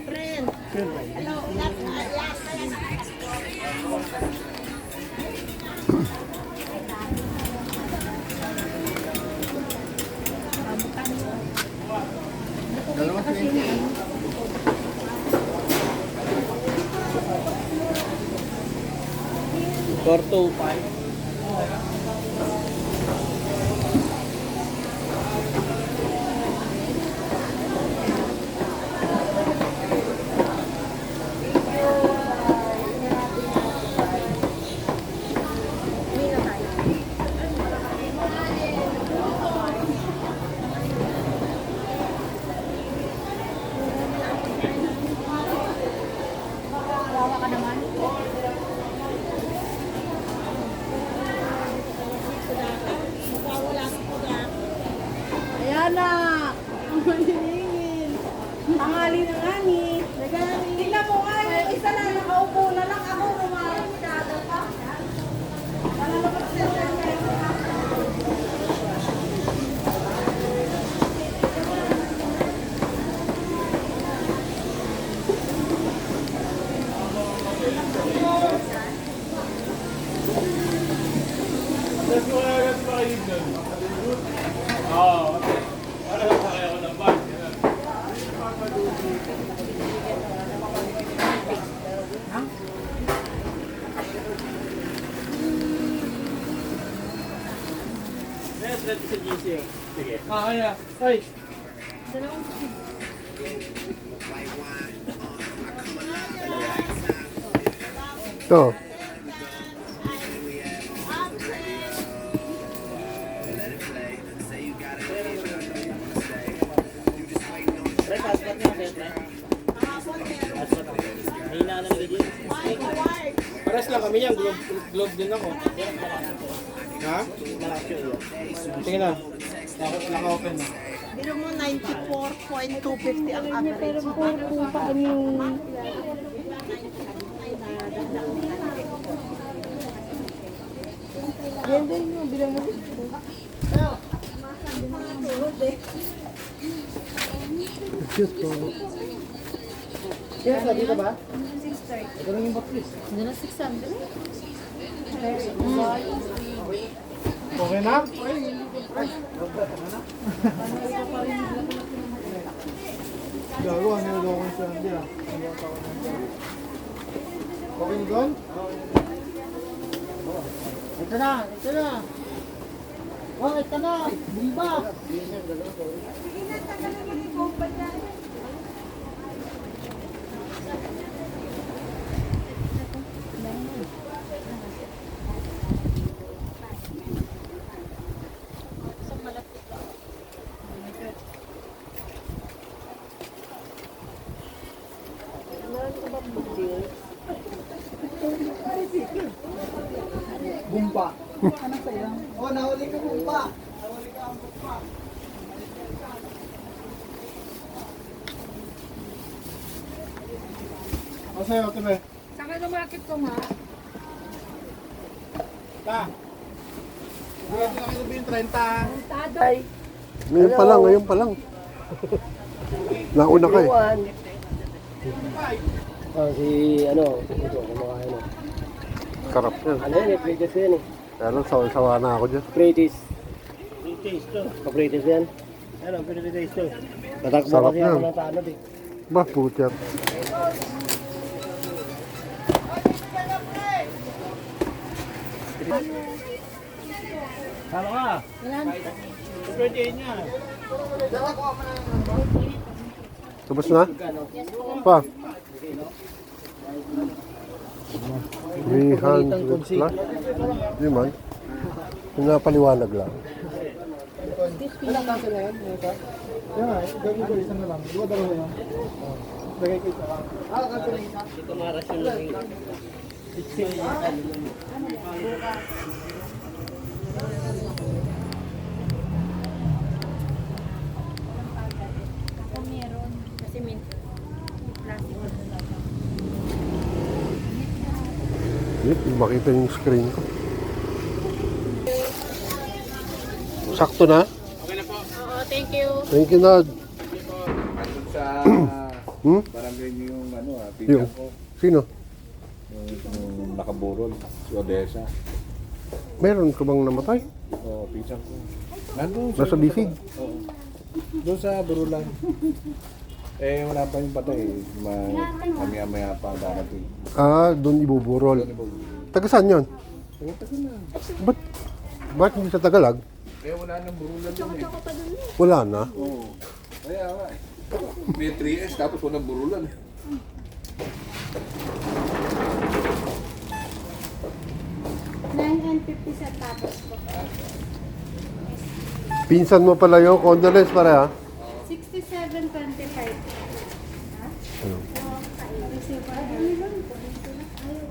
friend. Hello, that's Dalawa kasi. 425. Ayan na! Ang maliningin. Tangali na nga ni. Tingnan mo nga yung isa na nakaupo na lang ako rumarap pa. Malalabas siya siya. Sige. Kaya. Ay. Ito. Pares lang kami yan. Glove din ako. Ha? Tingnan na. Naka-open na. Biro mo 94.250 ang average. Yan din yung bilang mo. Cute po. Kaya sabi ka ba? Ito lang yung box. Hindi na 600. Okay na? Gago, ano yung loko sa hindi ah. Okay na doon? Ito na. Ito na. Oh, ito na. Bumba. Bumpa. Ano sa'yo? Oh, nahuli ka bumpa. Nahuli ka ang bumpa. O sa'yo, tibe. Saka lumakit ko nga. Ta. Sigurado na kayo yung 30. Ay. Ngayon pa lang, ngayon pa lang. Nauna ka eh. Oh, si ano, ito, kumakain mo. Sarap yan. Ano yan, British yan eh. Kaya lang, sawa na ako dyan. British. British to. Pa-British yan. Ano, British to. Tatakbo Sarap kasi ako yan. ng tanod eh. Ba, putyat. Tama ka. Ilan? Birthday niya. Tapos na? Pa. 300 plus? Di man. Pinapaliwanag lang. Wala kaso na yan. Yan nga, gawin ko isa na lang. Di ba dalawa yan? Lagay ko isa lang. Kaso na isa. Ito marasyon lang yun. Ako meron. Kasi may plastic. Hindi makita yung screen ko. Sakto na? Oo, thank you. Thank you, Nad. Andun sa Parang ganyan yung ano Yung. pinsan ko. Sino? Yung nakaburol, si Odessa. Meron ka bang namatay? Oo, pinsan ko. Nandun Nasa bisig? Oo. Doon sa Burulan. Eh, wala pa yung patay. Maya-maya pa darating. Ah, doon ibuburol. Doon iba. Taga saan yun? Pumunta ko na. Ba't hindi sa Tagalog? Eh, wala nang Burulan doon eh. Wala na. Oo. Kaya nga eh. May 3S tapos walang Burulan eh. $9.50 sa tapos ko. Pinsan mo pala yung condolence para ha? 67.25. Ha? Oo, receive pa.